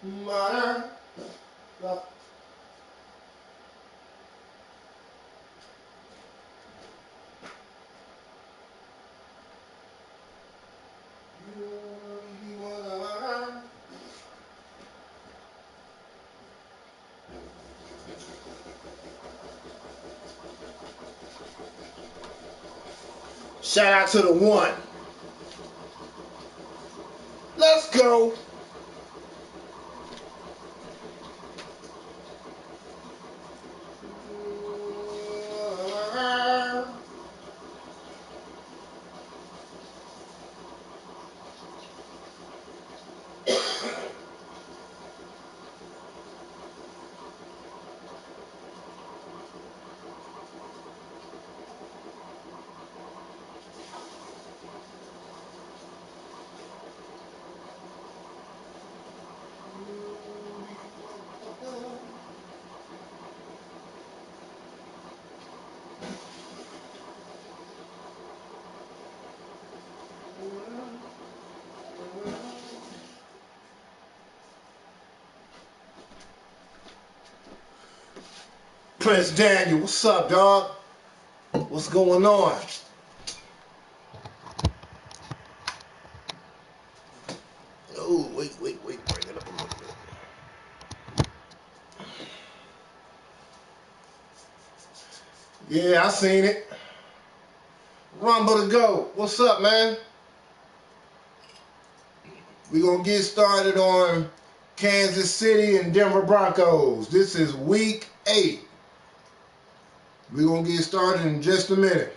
Mother. Shout out to the one. Let's go. Prince Daniel, what's up, dog? What's going on? Oh, wait, bring it up a little bit. Yeah, I seen it. Rumble to go. What's up, man? We're going to get started on Kansas City and Denver Broncos. This is week 8. We're going to get started in just a minute.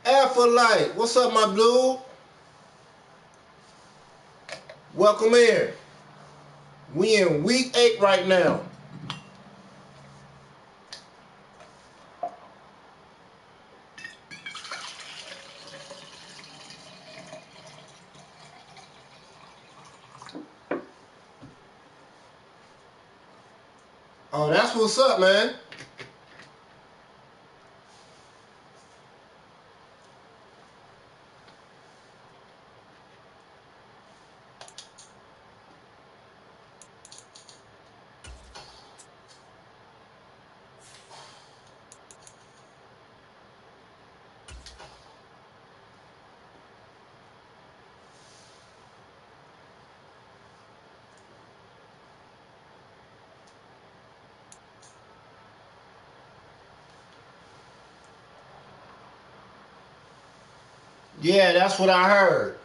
Alpha Light, what's up, my dude? Welcome in. We in week 8 right now. Oh, that's what's up, man. Yeah, that's what I heard.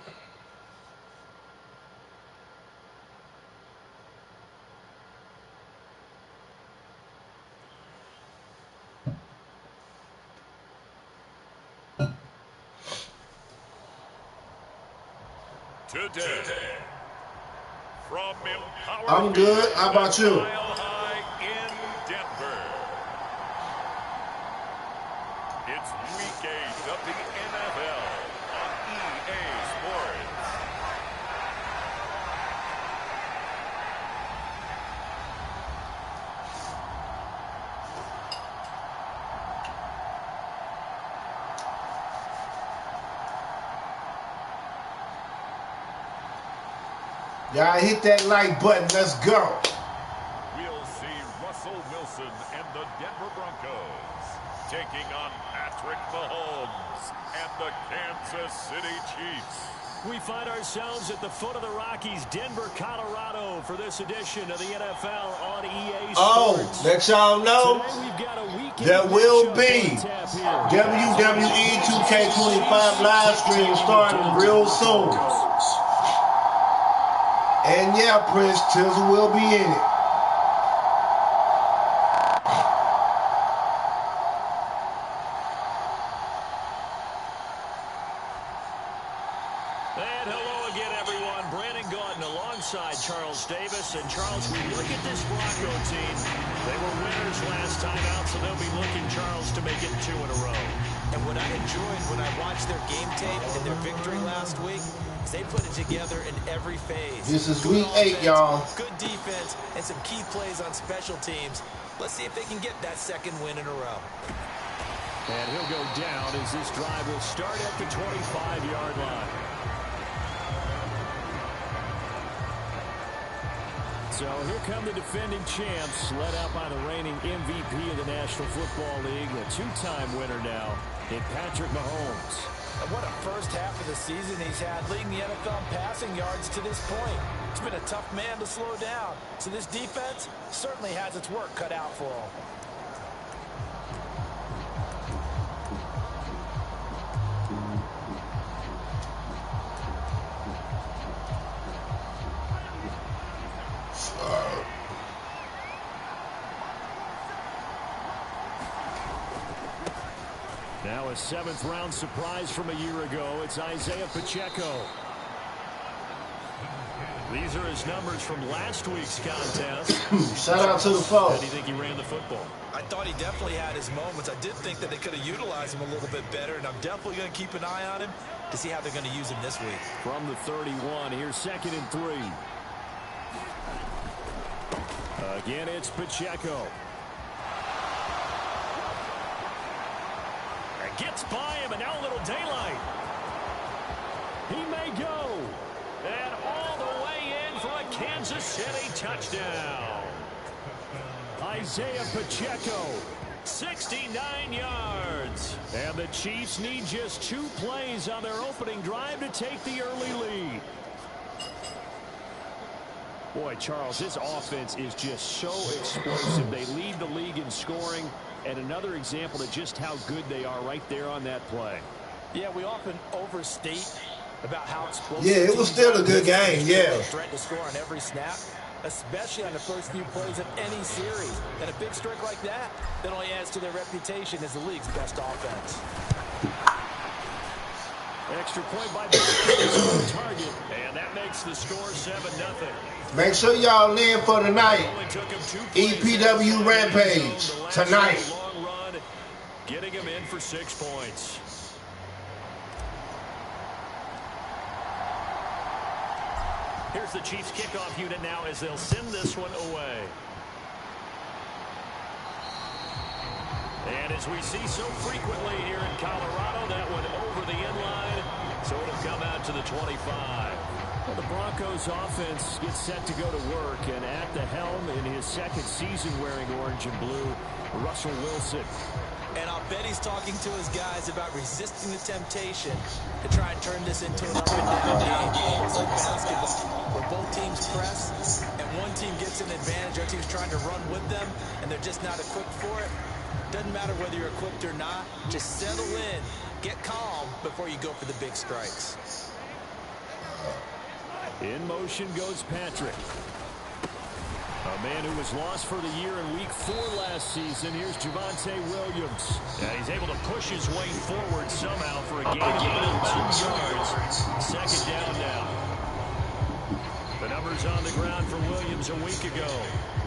Today, from I'm good. How about you? In Denver, it's week 8 of the NFL on EA Sports. Y'all hit that like button. Let's go. We'll see Russell Wilson and the Denver Broncos taking on Patrick Mahomes and the Kansas City Chiefs. We find ourselves at the foot of the Rockies, Denver, Colorado, for this edition of the NFL on EA Sports. Oh, let y'all know there will be WWE 2K25 live stream starting real soon. And yeah, Prince Tizzle will be in it. And hello again, everyone. Brandon Gaudin alongside Charles Davis. And Charles, we look at this Bronco team. They were winners last time out, so they'll be looking, Charles, to make it 2 in a row. And what I enjoyed when I watched watch their game tape and their victory last week, they put it together in every phase. This is week 8, y'all. Good defense and some key plays on special teams. Let's see if they can get that second win in a row. And he'll go down as this drive will start at the 25-yard line. So here come the defending champs, led out by the reigning MVP of the National Football League, a two-time winner now in Patrick Mahomes. And what a first half of the season he's had, leading the NFL in passing yards to this point. He's been a tough man to slow down. So this defense certainly has its work cut out for him. Now a seventh-round surprise from a year ago. It's Isaiah Pacheco. These are his numbers from last week's contest. Shout out to the foe. How do you think he ran the football? I thought he definitely had his moments. I did think that they could have utilized him a little bit better, and I'm definitely going to keep an eye on him to see how they're going to use him this week. From the 31, here's 2nd and 3. Again, it's Pacheco. Gets by him, and now a little daylight. He may go. And all the way in for a Kansas City touchdown. Isaiah Pacheco, 69 yards. And the Chiefs need just 2 plays on their opening drive to take the early lead. Boy, Charles, this offense is just so explosive. They lead the league in scoring. And another example of just how good they are right there on that play. Yeah, we often overstate about how explosive. Yeah, it was still a good game, yeah. Threat to score on every snap, especially on the first few plays of any series. And a big strike like that only adds to their reputation as the league's best offense. Extra point by Barkley target, and that makes the score 7-0. Make sure y'all in for tonight. EPW Rampage tonight. Long run, getting him in for 6 points. Here's the Chiefs kickoff unit now as they'll send this one away. And as we see so frequently here in Colorado, that one over the end line, so it'll come out to the 25. Well, the Broncos offense gets set to go to work, and at the helm in his 2nd season wearing orange and blue, Russell Wilson. And I'll bet he's talking to his guys about resisting the temptation to try and turn this into an up-and-down game. It's like basketball, where both teams press, and one team gets an advantage, the other team's trying to run with them, and they're just not equipped for it. Doesn't matter whether you're equipped or not. Just settle in, get calm before you go for the big strikes. In motion goes Patrick. A man who was lost for the year in Week 4 last season. Here's Javonte Williams. Yeah, he's able to push his way forward somehow for a gain of about 2 yards. 2nd down now. The numbers on the ground for Williams a week ago.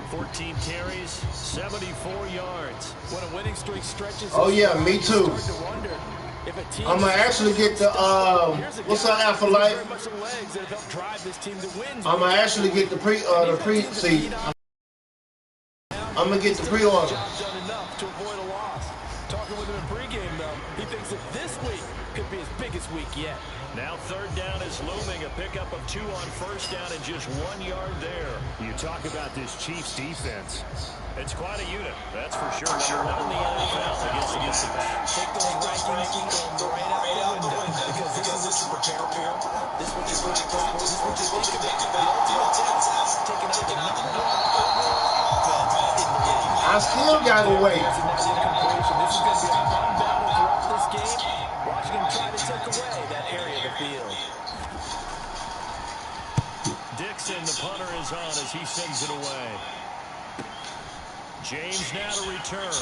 14 carries, 74 yards. When a winning streak stretches, oh yeah, me too. I'm gonna actually get the what's up, Alpha Light? I'm gonna actually get the pre-seat. I'm gonna get the pre-order. Talking with him in pregame, though, he thinks that this week could be his biggest week yet. Now 3rd down is looming. A pickup of 2 on 1st down and just 1 yard there. You talk about this Chiefs defense. It's quite a unit, that's for sure. Number 1 in the NFL against the defense. Take those rankings, throw them right out the window, because this is what you prepare for. This is what you think about. The ultimate test, taking out the number 1 offense in the league. I still gotta wait. This is going to be a fun battle throughout this game. Watching him try to take away that area of the field. Dixon, the punter, is on as he sends it away. James now to return.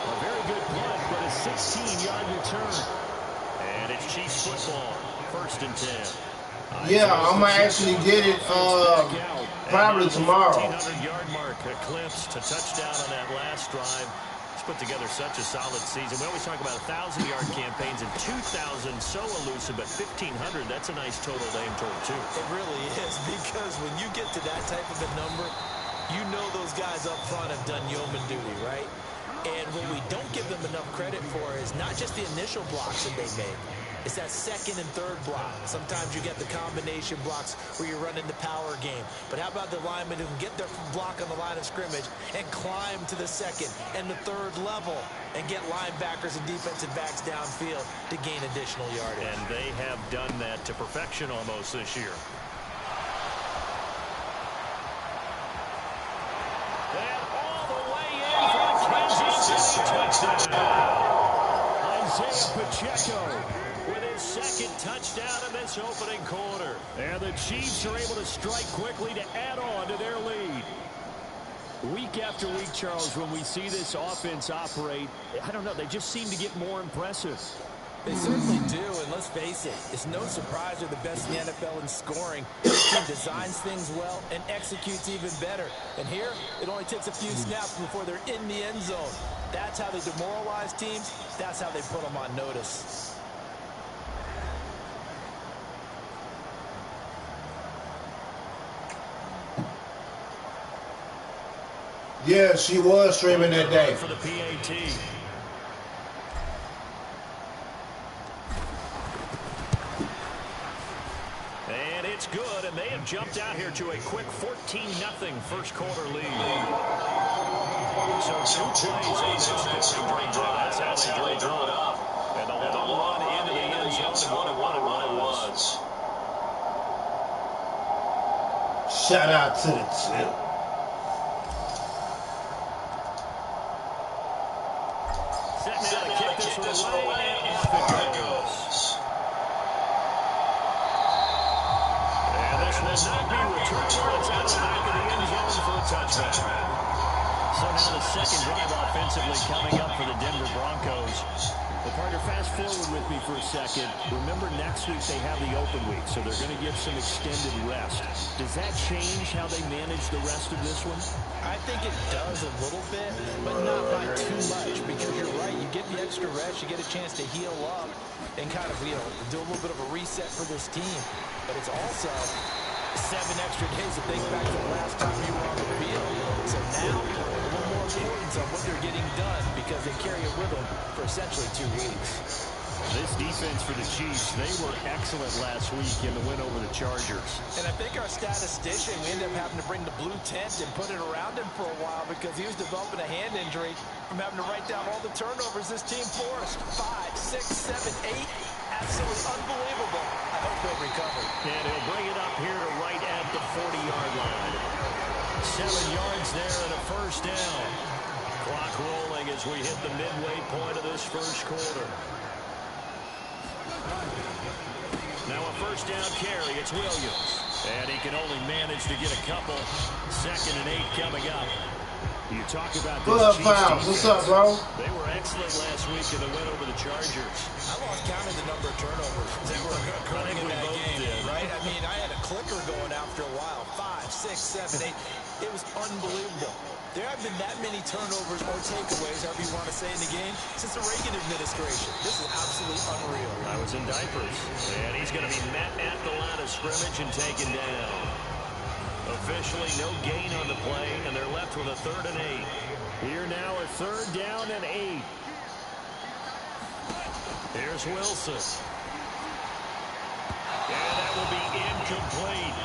A very good punt, but a 16-yard return. And it's Chiefs football, 1st and 10. Yeah, I'm gonna actually get it probably tomorrow. 1,500-yard mark eclipsed, a touchdown on that last drive. put together such a solid season. We always talk about 1,000-yard campaigns and 2,000 so elusive, but 1,500, that's a nice total to aim toward, too. It really is, because when you get to that type of a number, you know those guys up front have done yeoman duty, right? And what we don't give them enough credit for is not just the initial blocks that they make. It's that second and third block. Sometimes you get the combination blocks where you're running the power game. But how about the linemen who can get their block on the line of scrimmage and climb to the second and the third level and get linebackers and defensive backs downfield to gain additional yardage? And they have done that to perfection almost this year. And all the way in for a Kansas City touchdown. Isaiah Pacheco with his second touchdown in this opening quarter. And the Chiefs are able to strike quickly to add on to their lead. Week after week, Charles, when we see this offense operate, I don't know, they just seem to get more impressive. They certainly do, and let's face it, it's no surprise they're the best in the NFL in scoring. This team designs things well and executes even better. And here, it only takes a few snaps before they're in the end zone. That's how they demoralize teams. That's how they put them on notice. Yeah, she was streaming that day. For the PAT. And it's good, and they have jumped out here to a quick 14-0 first quarter lead. So two plays on this scoring drive. That's how they drew it up. And the long run into the end zone, and what it was. Shout out to the tip. Setting out to kick this one away, and off it goes. And this will not be returned. It's out of the back of the end zone for a touchdown. So now the second drive offensively coming up for the Denver Broncos. Well, partner, fast forward with me for a second. Remember, next week they have the open week, so they're going to get some extended rest. Does that change how they manage the rest of this one? I think it does a little bit, but not by too much, because you're right. You get the extra rest, you get a chance to heal up and kind of, do a little bit of a reset for this team. But it's also 7 extra days to think back to the last time you were on the field. So now, a little more importance on what they're getting done, because they carry it with them for essentially 2 weeks. This defense for the Chiefs, they were excellent last week in the win over the Chargers. And I think our statistician, we ended up having to bring the blue tent and put it around him for a while because he was developing a hand injury from having to write down all the turnovers this team forced. 5, 6, 7, 8. Absolutely unbelievable. I hope they'll recover. And he'll bring it up here to right at the 40-yard line. 7 yards there and a first down. Clock rolling as we hit the midway point of this first quarter. Now a first down carry. It's Williams. And he can only manage to get a couple. 2nd and 8 coming up. You talk about this Chiefs. What's up, bro? They were excellent last week in the win over the Chargers. I lost count of the number of turnovers that were occurring in that game, right? I mean, I had a clicker going after a while. 5, 6, 7, 8. It was unbelievable. There have been that many turnovers or takeaways, however you want to say, in the game since the Reagan administration. This is absolutely unreal. I was in diapers. And he's going to be met at the line of scrimmage and taken down. Officially no gain on the play, and they're left with a 3rd and 8. Here now a 3rd down and 8. Here's Wilson. And that will be incomplete.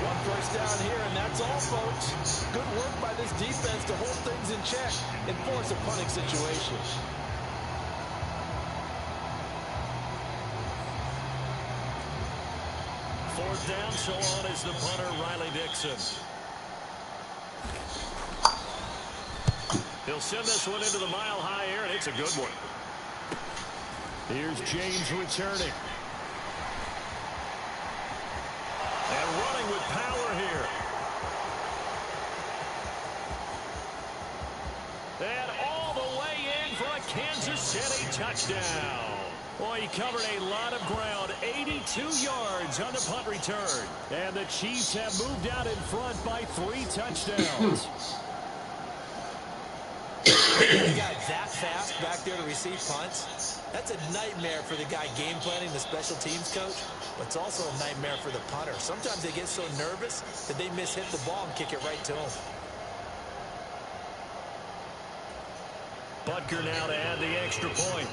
1 first down here, and that's all, folks. Good work by this defense to hold things in check and force a punting situation. Fourth down, so on is the punter, Riley Dixon. He'll send this one into the mile-high air, and it's a good one. Here's James returning. And running with power here. And all the way in for a Kansas City touchdown. Boy, he covered a lot of ground. 82 yards on the punt return. And the Chiefs have moved out in front by 3 touchdowns. You got that fast back there to receive punts. That's a nightmare for the guy game planning, the special teams coach, but it's also a nightmare for the punter. Sometimes they get so nervous that they miss-hit the ball and kick it right to him. Butker now to add the extra point.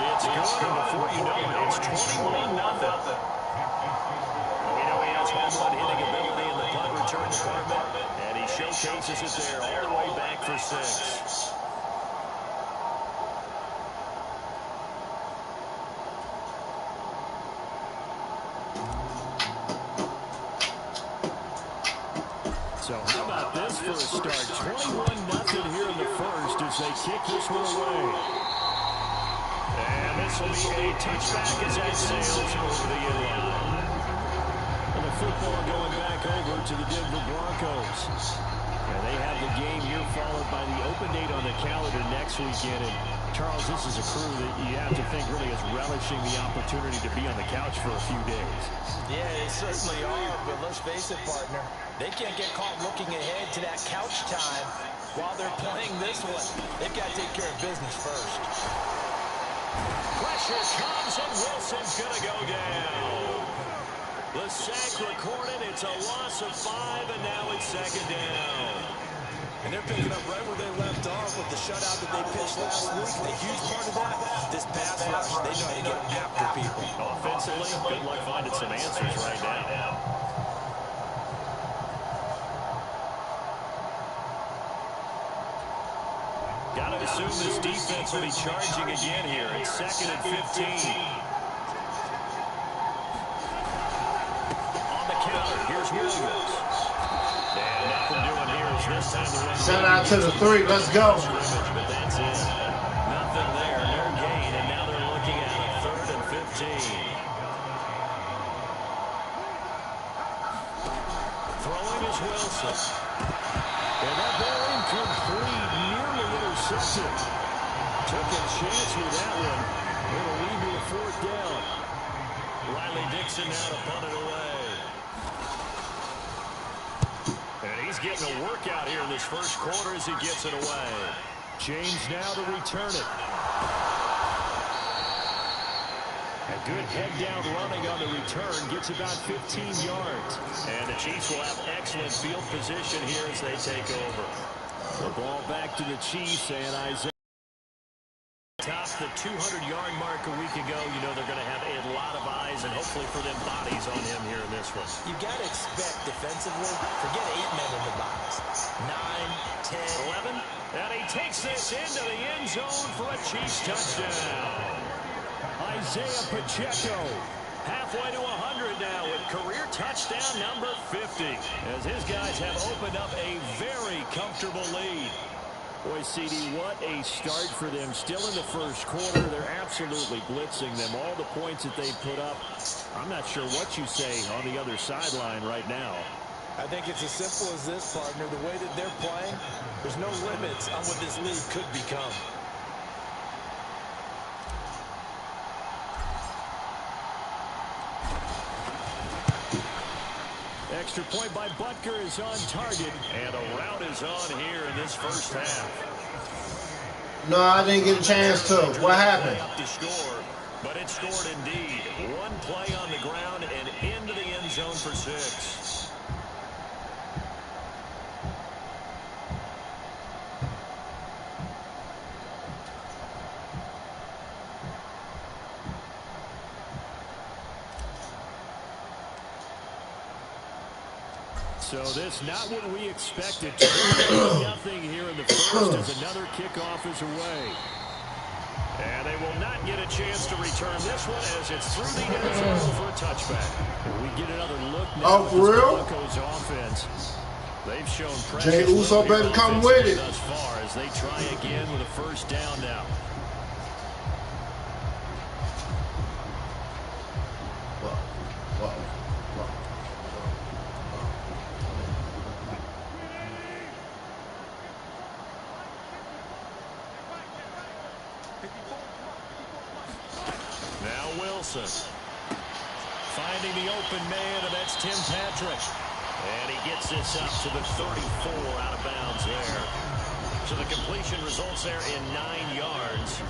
It's good, and before you know it, it's 21-0. We know he has home run hitting ability in the punt return department, and he showcases it there all the way back for 6. So how about this for a start? 21-0 here in the first as they kick this one away. And this will be a touchback as that sails over the inline. And the football going back over to the Denver Broncos. And they have the game here followed by the open date on the calendar next weekend. And Charles, this is a crew that you have to think really is relishing the opportunity to be on the couch for a few days. Yeah, they certainly are, but let's face it, partner. They can't get caught looking ahead to that couch time while they're playing this one. They've got to take care of business first. Pressure comes, and Wilson's going to go down. The sack recorded. It's a loss of 5, and now it's 2nd down. And they're picking up right where they left off with the shutout that they pitched last week. A huge part of that, this pass rush, they know how to get after people. Offensively, good luck finding some answers right now. Got to assume this defense will be charging again here. It's 2nd and 15. On the counter, here's Williams. And nothing doing here is this time the run. Shout out to the 3. Let's go. But that's it. Nothing there. No gain. And now they're looking at a 3rd and 15. Throwing is Wilson. And that ball incomplete. Nearly intercepted. Took a chance with that one. It'll lead to a 4th down. Riley Dixon now to punt it away. And he's getting a workout here in this first quarter as he gets it away. James now to return it. A good head-down running on the return. Gets about 15 yards. And the Chiefs will have excellent field position here as they take over. The ball back to the Chiefs, and Isaiah topped the 200-yard mark a week ago. You know they're going to have a lot of eyes and hopefully for them bodies on him here in this one. You got to expect defensively, forget 8 men in the box. 9, 10, 11. And he takes this into the end zone for a Chiefs touchdown. Isaiah Pacheco halfway to 100 now with career touchdown number 50. As his guys have opened up a very comfortable lead. Boy, CD, what a start for them. Still in the first quarter, they're absolutely blitzing them. All the points that they put up, I'm not sure what you say on the other sideline right now. I think it's as simple as this, partner. The way that they're playing, there's no limits on what this league could become. Extra point by Butker is on target, and a route is on here in this first half. No, I didn't get a chance to. What happened? Up to score, but it scored indeed. One play on the ground and into the end zone for 6. So this not what we expected. Nothing here in the first as another kickoff is away. And they will not get a chance to return this one as it's through the end zone for a touchback. And we get another look now at this Broncos offense. They've shown pressure. Jay Uso better come with it. Thus far as they try again with a first down now. finding the open man, and that's Tim Patrick. And he gets this up to the 34 out of bounds there. So the completion results there in 9 yards.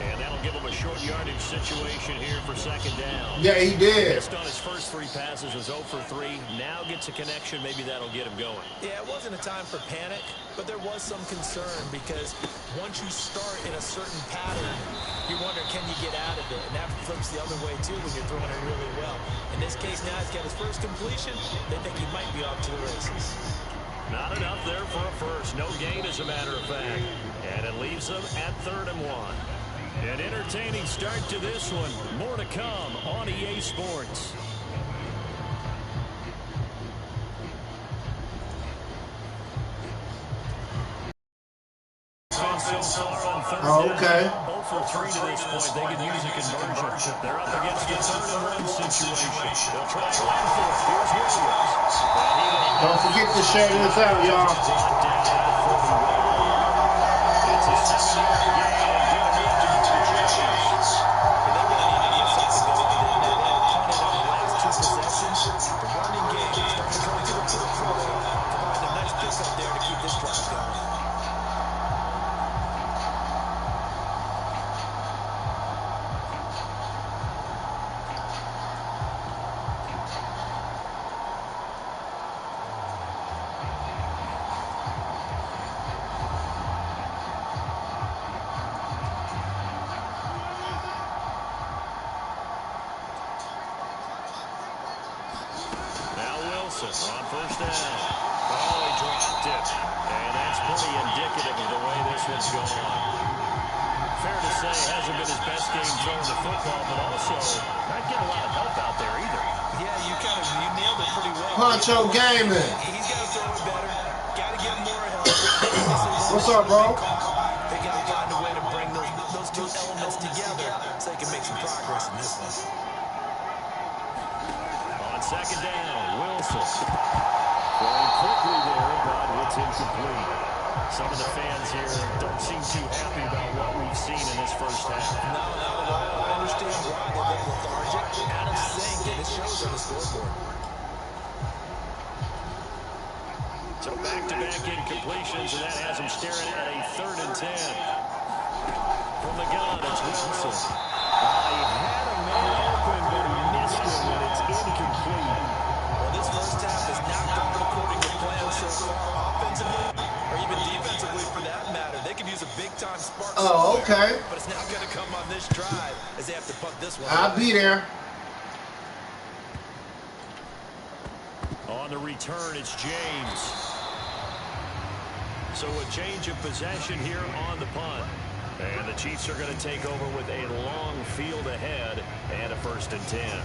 And that'll give him a short yardage situation here for second down. Yeah, he did. Missed on his first 3 passes, was 0 for 3. Now gets a connection. Maybe that'll get him going. Yeah, it wasn't a time for panic, but there was some concern because once you start in a certain pattern, you wonder, can you get out of it? And that flips the other way, too, when you're throwing it really well. In this case, now he's got his first completion. They think he might be off to the races. Not enough there for a first. No gain, as a matter of fact. And it leaves them at 3rd and 1. An entertaining start to this one. More to come on EA Sports. Oh, okay. 0 for 3 to this point. They could use a conversion. They're up against a 3rd and 1 situation. They'll try to run for it. Here's Williams. Don't forget to share this out, y'all. It's a 7-yard gain. The running game is starting to come to the forefront. Providing a nice pickup there to keep this drive going. On first down. Oh, he dropped it. And that's pretty indicative of the way this one's gone. Fair to say, hasn't been his best game throwing the football, but also not getting a lot of help out there either. Yeah, you nailed it pretty well. Poncho Gaming. He's got to throw it better. Got to get more help. What's up, bro? They got to find a way to bring those 2 elements together so they can make some progress in this one. On second down, Wilson. Going quickly there, but it's incomplete. Some of the fans here don't seem too happy about what we've seen in this first half. No, not at all. I understand why. They're very lethargic, out of sync, and it shows on the scoreboard. So back-to-back incompletions, and that has him staring at a 3rd and 10. From the gun, it's Wilson. He had a man open, but he missed him, and it's incomplete. Well, this first half has not gone according to plan so far, offensively, or even defensively for that matter. They could use a big-time spark. Oh, okay. But it's not going to come on this drive as they have to punt this one. I'll be there. On the return, it's James. So a change of possession here on the punt. And the Chiefs are going to take over with a long field ahead and a 1st and 10.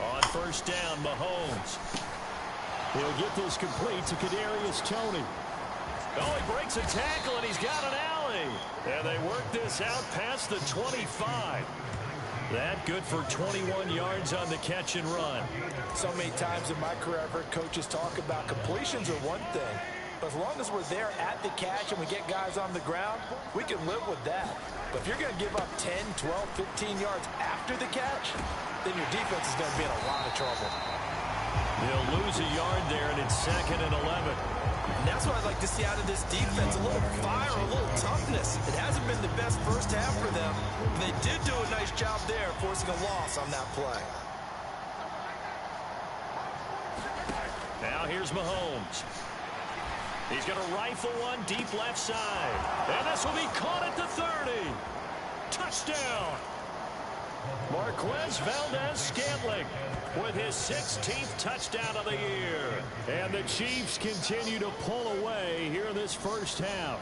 On first down, Mahomes. He'll get this complete to Darius Toney. Oh, he breaks a tackle, and he's got an alley. And they work this out past the 25. That good for 21 yards on the catch and run. So many times in my career, I've heard coaches talk about completions are one thing. But as long as we're there at the catch and we get guys on the ground, we can live with that. But if you're going to give up 10, 12, 15 yards after the catch, then your defense is going to be in a lot of trouble. They'll lose a yard there, and it's 2nd and 11. And that's what I'd like to see out of this defense, a little fire, a little toughness. It hasn't been the best first half for them. They did do a nice job there, forcing a loss on that play. Now here's Mahomes. He's going to rifle one deep left side. And this will be caught at the 30. Touchdown. Marquez Valdez-Scantling with his 16th touchdown of the year. And the Chiefs continue to pull away here in this first half.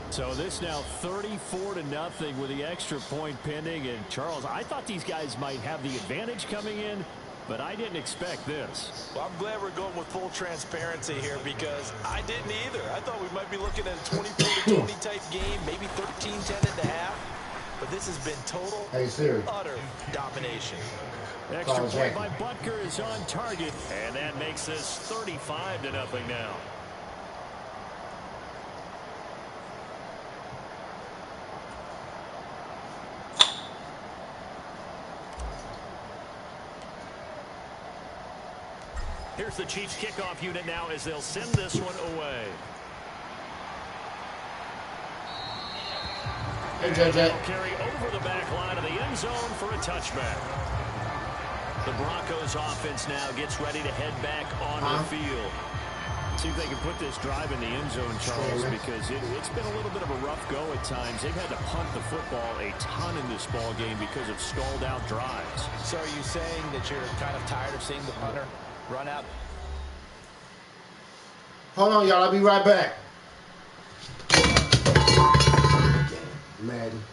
So this now 34-0 with the extra point pending. And Charles, I thought these guys might have the advantage coming in, but I didn't expect this. Well, I'm glad we're going with full transparency here because I didn't either. I thought we might be looking at a 24-20 type game, maybe 13-10 at the half. But this has been total, utter domination. Extra point by Butker is on target, and that makes this 35-0 now. Here's the Chiefs kickoff unit now as they'll send this one away. Hey, JJ. They'll carry over the back line of the end zone for a touchback. The Broncos offense now gets ready to head back on the field. See if they can put this drive in the end zone, Charles, because it's been a little bit of a rough go at times. They've had to punt the football a ton in this ball game because of stalled out drives. So are you saying that you're kind of tired of seeing the punter run out? Hold on, y'all. I'll be right back. Madden.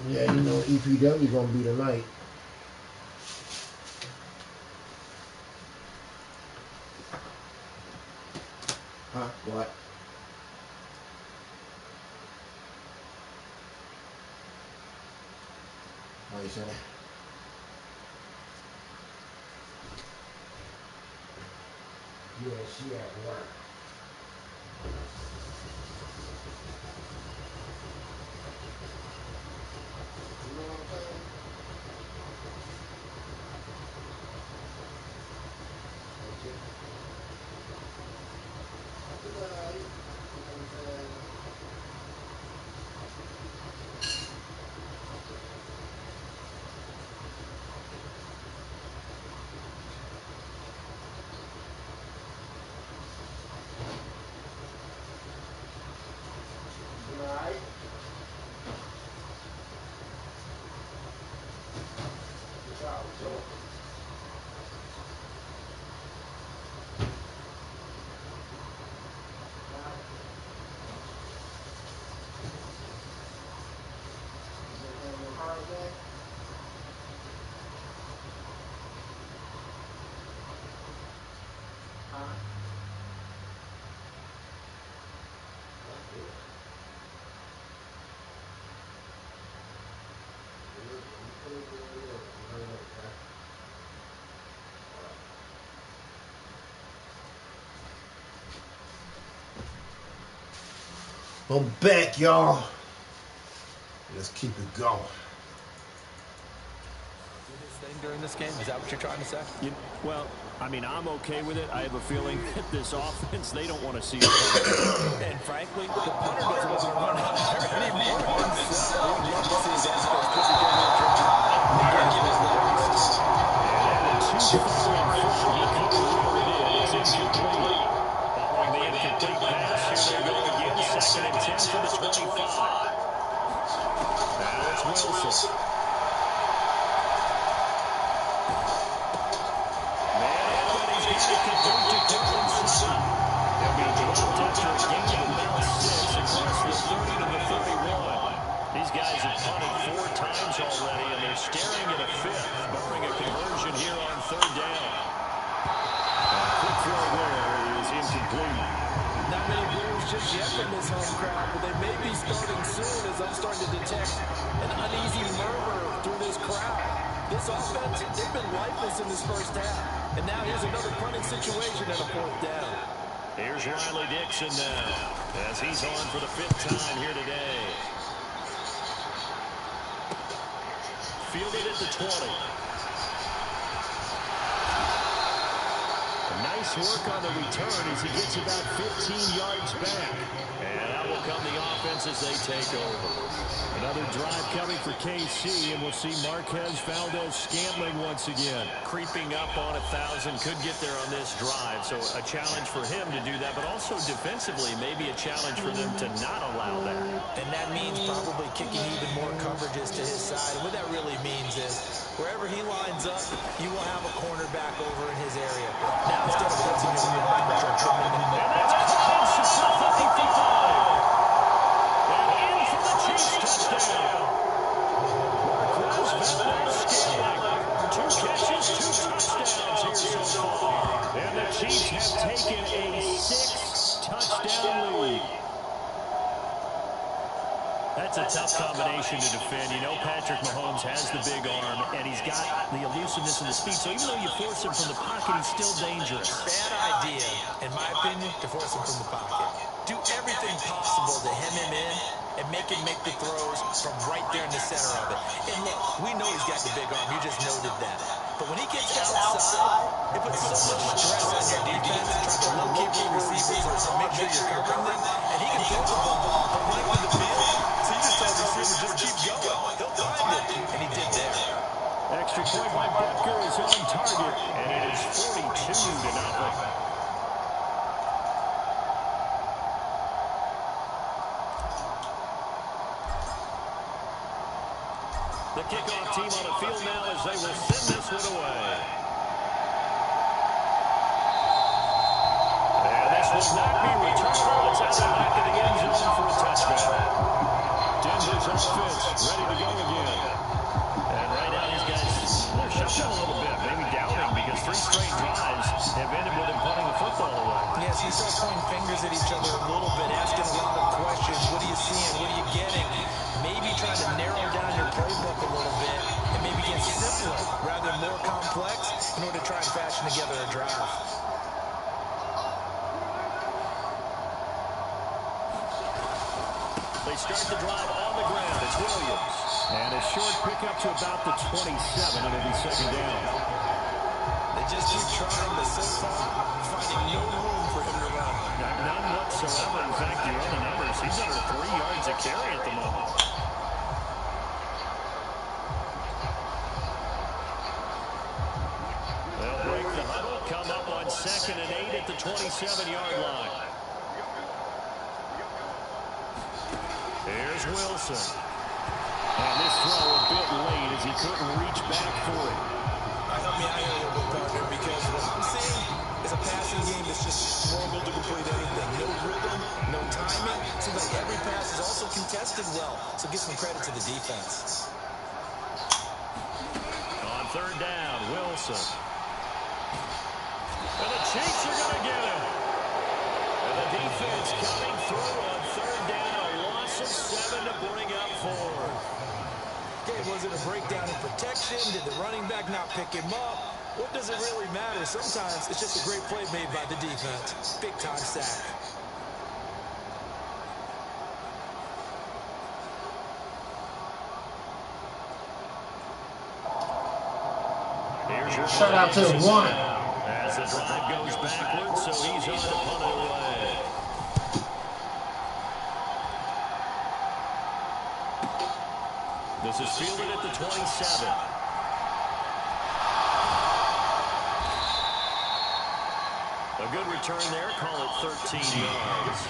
Yeah, you know EPW gonna be tonight. Huh? What? What you saying? Yeah, she at work. You know what I'm saying? Okay. Goodbye. You know what I'm saying? Right. Good job, Joe. I'm back, y'all. Let's keep it going. Do this thing during this game? Is that what you're trying to say? Well, I mean, I'm okay with it. I have a feeling that this offense, they don't want to see it. And frankly, the punter doesn't want to run out there anymore. We'd love to see his offense put together a drive and get his release. Too far in front. He couldn't reel it in. It's incomplete. Following the incomplete pass, here they go again. Second and 10 from the 25. Now it's Wilson. These guys have punted 4 times already, and they're staring at a 5th, barring a conversion here on 3rd down. A quick throw there is incomplete. Not many Blues just yet from this home crowd, but they may be starting soon as I'm starting to detect an uneasy murmur through this crowd. This offense, they've been lifeless in this first half. And now here's another punting situation and a 4th down. Here's Riley Dixon now, as he's on for the 5th time here today. Fielded at the 20. Nice work on the return as he gets about 15 yards back. And out will come the offense as they take over. Another drive coming for KC, and we'll see Marquez Valdez-Scantling once again. Creeping up on 1,000, could get there on this drive. So a challenge for him to do that, but also defensively, maybe a challenge for them to not allow that. And that means probably kicking even more coverages to his side. And what that really means is wherever he lines up, you will have a cornerback over in his area. Now instead of blitzing him, you're back to trimming him. And that's Collins to 55. And in for the Chiefs touchdown. Marquez Valdez-Scantling. 2 catches, 2 touchdowns here so far. And the Chiefs have taken a 6-touchdown lead. That's a tough combination to defend. You know Patrick Mahomes has the big arm, and he's got the elusiveness and the speed. So even though you force him from the pocket, he's still dangerous. Bad idea, in my opinion, to force him from the pocket. Do everything possible to hem him in and make him make the throws from right there in the center of it. And look, we know he's got the big arm. You just noted that. But when he gets outside, it puts so much stress on your defense trying to locate your receivers or make sure you're covering them. And he can throw the ball the length of the field. So you just tell the receiver, just keep going. He'll find it. And he did there. Extra point by Butker is on target, and it is 42-0. The kickoff team on the field now as they will send this one away. And this will not be returned. It's out of the back of the end zone for a touchdown. Denver's offense ready to go again. And right now these guys, they're shuffling a little bit, maybe doubting because 3 straight drives have ended with them punting the football away. Yes, you start pointing fingers at each other a little bit, asking a lot of questions. What are you seeing? What are you getting? Maybe trying to narrow down your playbook a little bit and maybe get simpler rather than more complex in order to try and fashion together a drive. They start the drive on the ground. It's Williams. And a short pickup to about the 27. It'll be second down. They just keep trying, but so far, finding no room for him to run. None whatsoever. In fact, you run the numbers. He's under 3 yards a carry at the moment. They'll break the huddle, come up on 2nd and 8 at the 27-yard line. Here's Wilson. And this throw a bit late as he couldn't reach back for it. I mean, I hear you, partner, because what I'm seeing is a passing game that's just struggled to complete anything. No rhythm, no timing. Seems like every pass is also contested well. So give some credit to the defense. On 3rd down, Wilson. And the Chiefs are going to get him. And the defense coming through on 3rd down. A loss of 7 to bring up 4. Okay, was it a breakdown in protection? Did the running back not pick him up? What does it really matter? Sometimes it's just a great play made by the defense. Big-time sack. Shut out to the 1. As the drive goes backwards, so he's on to punt it away. This is fielded at the 27. A good return there. Call it 13 yards.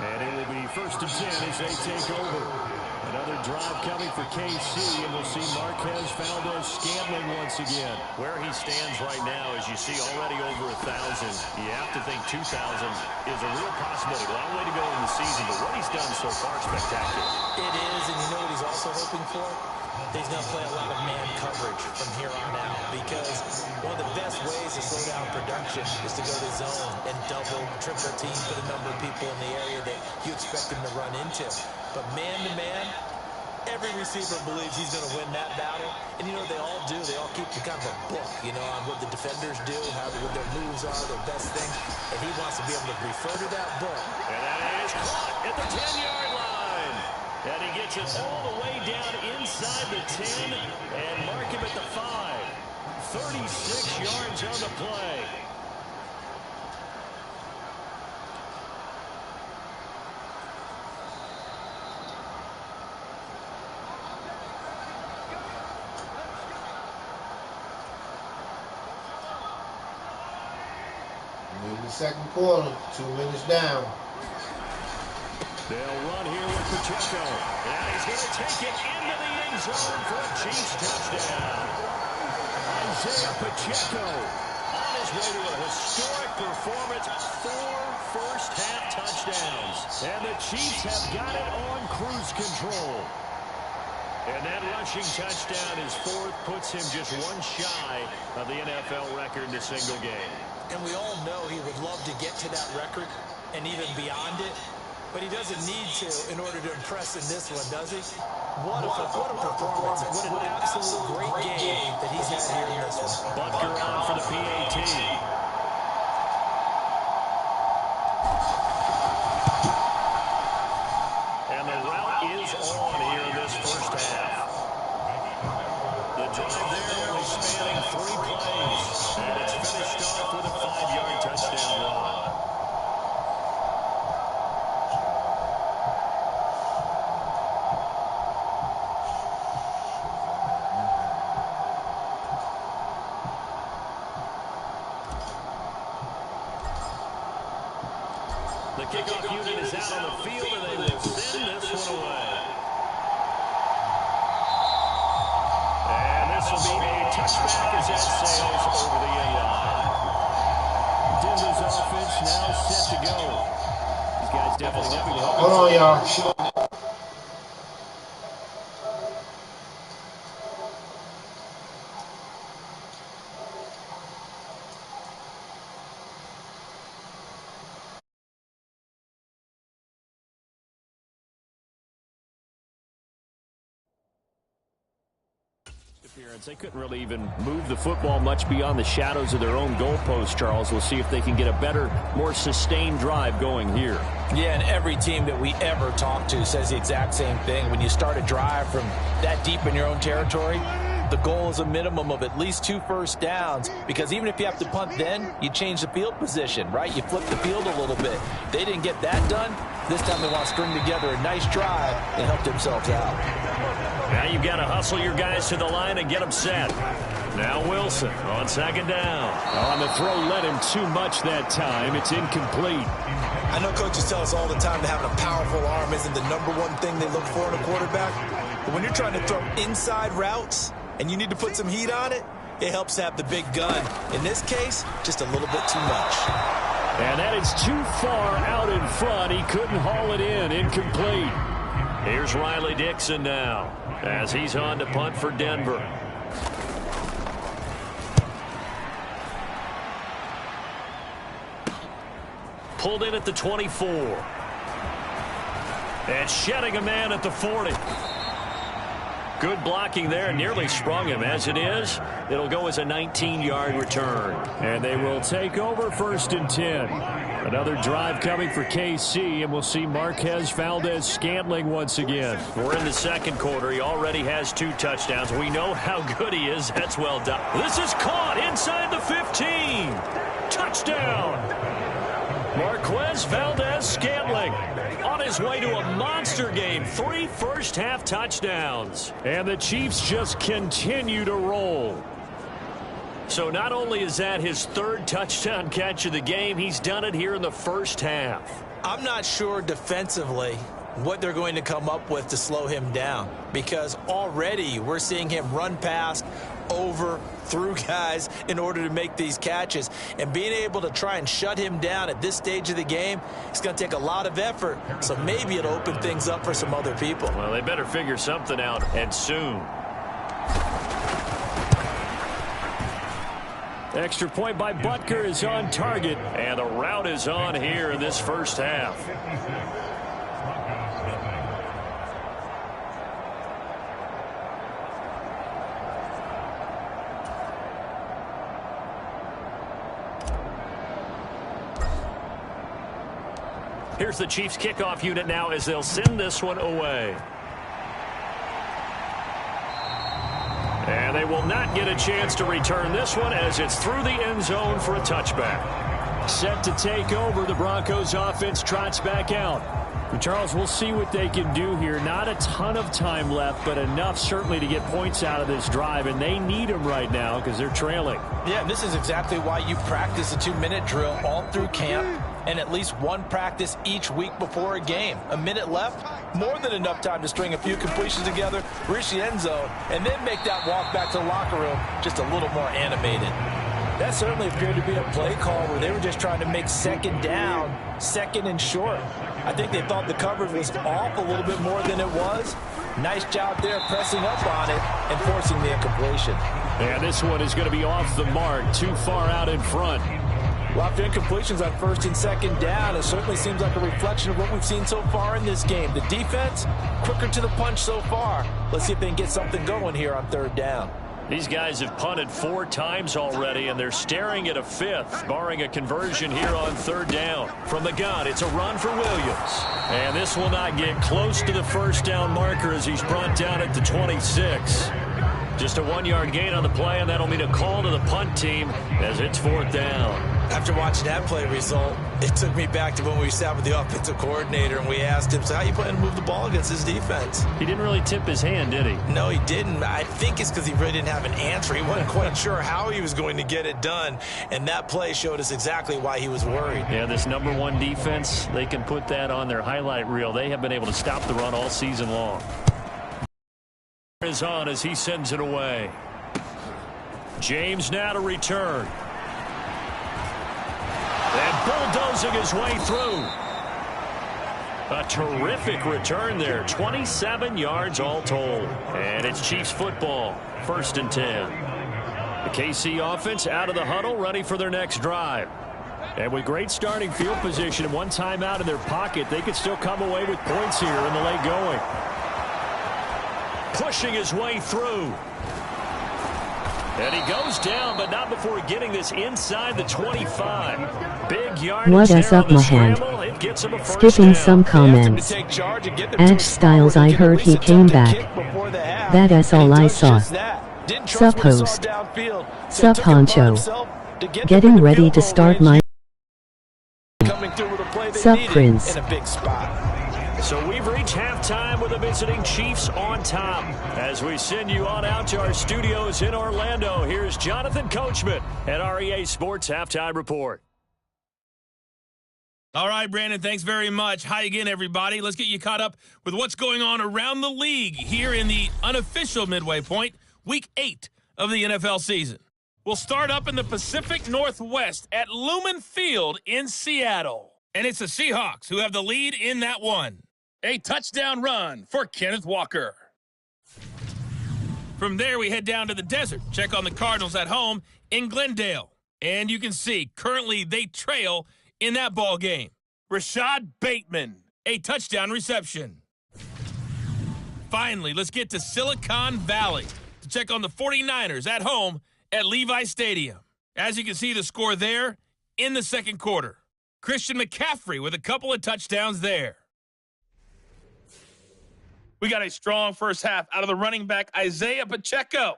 And it will be 1st and 10 as they take over. Another drive coming for KC, and we'll see Marquez Valdes-Scantling once again. Where he stands right now, as you see, already over 1,000. You have to think 2,000 is a real possibility. Long way to go in the season, but what he's done so far is spectacular. It is, and you know what he's also hoping for? He's going to play a lot of man coverage from here on out, because one of the best ways to slow down production is to go to zone and double, triple team for the number of people in the area that you expect him to run into. But man-to-man, every receiver believes he's going to win that battle. And you know what they all do? They all keep kind of a book, you know, on what the defenders do, what their moves are, their best things. And he wants to be able to refer to that book. And that is caught at the 10-yard line. And he gets it all the way down inside the 10 and mark him at the 5. 36 yards on the play. In the 2nd quarter, 2 minutes down. They'll run here with Pacheco. And he's going to take it into the end zone for a Chiefs touchdown. Isaiah Pacheco on his way to a historic performance. 4 first-half touchdowns. And the Chiefs have got it on cruise control. And that rushing touchdown, his 4th, puts him just 1 shy of the NFL record in a single game. And we all know he would love to get to that record and even beyond it. But he doesn't need to in order to impress in this one, does he? What a performance. What an absolute great game that he's had here in this one. Butker on for the PAT. And kickoff unit is out on the field, and they will send this one away. And this will be a touchback as that sails over the end line. Denver's offense now set to go. These guys definitely helping. Hold on, y'all. They couldn't really even move the football much beyond the shadows of their own goalpost, Charles. We'll see if they can get a better, more sustained drive going here. Yeah, and every team that we ever talk to says the exact same thing. When you start a drive from that deep in your own territory, the goal is a minimum of at least 2 first downs, because even if you have to punt then, you change the field position, right? You flip the field a little bit. They didn't get that done. This time they want to string together a nice drive and help themselves out. Now you've got to hustle your guys to the line and get them set. Now Wilson on second down. On the throw, led him too much that time. It's incomplete. I know coaches tell us all the time that having a powerful arm isn't the #1 thing they look for in a quarterback. But when you're trying to throw inside routes and you need to put some heat on it, it helps to have the big gun. In this case, just a little bit too much. And that is too far out in front. He couldn't haul it in. Incomplete. Here's Riley Dixon now as he's on to punt for Denver. Pulled in at the 24. And shedding a man at the 40. Good blocking there, nearly sprung him. As it is, it'll go as a 19-yard return. And they will take over 1st and 10. Another drive coming for KC, and we'll see Marquez Valdez-Scantling once again. We're in the second quarter. He already has 2 touchdowns. We know how good he is. That's well done. This is caught inside the 15. Touchdown. Marquez Valdez-Scantling on his way to a monster game. 3 first-half touchdowns. And the Chiefs just continue to roll. So not only is that his 3rd touchdown catch of the game, he's done it here in the first half. I'm not sure defensively what they're going to come up with to slow him down, because already we're seeing him run past, over, through guys in order to make these catches. And being able to try and shut him down at this stage of the game, it's going to take a lot of effort. So maybe it'll open things up for some other people. Well, they better figure something out, and soon. Extra point by Butker is on target, and the route is on here in this first half. Here's the Chiefs kickoff unit now as they'll send this one away. And they will not get a chance to return this one as it's through the end zone for a touchback. Set to take over, the Broncos offense trots back out. And Charles, we'll see what they can do here. Not a ton of time left, but enough certainly to get points out of this drive, and they need them right now because they're trailing. Yeah, this is exactly why you practice a 2-minute drill all through camp, and at least 1 practice each week before a game. A minute left, more than enough time to string a few completions together, reach the end zone, and then make that walk back to the locker room just a little more animated. That certainly appeared to be a play call where they were just trying to make 2nd down, 2nd and short. I think they thought the coverage was off a little bit more than it was. Nice job there pressing up on it and forcing the incompletion. And this one is going to be off the mark, too far out in front. Well, after incompletions on 1st and 2nd down, it certainly seems like a reflection of what we've seen so far in this game. The defense, quicker to the punch so far. Let's see if they can get something going here on 3rd down. These guys have punted 4 times already, and they're staring at a 5th, barring a conversion here on 3rd down. From the gun, it's a run for Williams. And this will not get close to the first down marker as he's brought down at the 26. Just a 1-yard gain on the play, and that'll mean a call to the punt team as it's 4th down. After watching that play result, it took me back to when we sat with the offensive coordinator and we asked him, so how you plan to move the ball against this defense? He didn't really tip his hand, did he? No, he didn't. I think it's because he really didn't have an answer. He wasn't quite sure how he was going to get it done, and that play showed us exactly why he was worried. Yeah, this #1 defense, they can put that on their highlight reel. They have been able to stop the run all season long. Is on as he sends it away. James now to return. And bulldozing his way through. A terrific return there. 27 yards all told. And it's Chiefs football. 1st and 10. The KC offense out of the huddle, ready for their next drive. And with great starting field position and one timeout in their pocket, they could still come away with points here in the late going. Pushing his way through. And he goes down, but not before getting this inside the 25. Big yardage. What is up, Mahand? Skipping some comments. Edge Styles, I heard he came back. That's all I saw. Sup host. Sup honcho. Getting ready to start my Sup Prince. So we've reached halftime with the visiting Chiefs on top. As we send you on out to our studios in Orlando, here's Jonathan Coachman at REA Sports Halftime Report. All right, Brandon, thanks very much. Hi again, everybody. Let's get you caught up with what's going on around the league here in the unofficial midway point, Week 8 of the NFL season. We'll start up in the Pacific Northwest at Lumen Field in Seattle. And it's the Seahawks who have the lead in that one. A touchdown run for Kenneth Walker. From there, we head down to the desert. Check on the Cardinals at home in Glendale. And you can see, currently, they trail in that ball game. Rashad Bateman, a touchdown reception. Finally, let's get to Silicon Valley to check on the 49ers at home at Levi Stadium. As you can see, the score there in the second quarter. Christian McCaffrey with a couple of touchdowns there. We got a strong first half out of the running back, Isaiah Pacheco.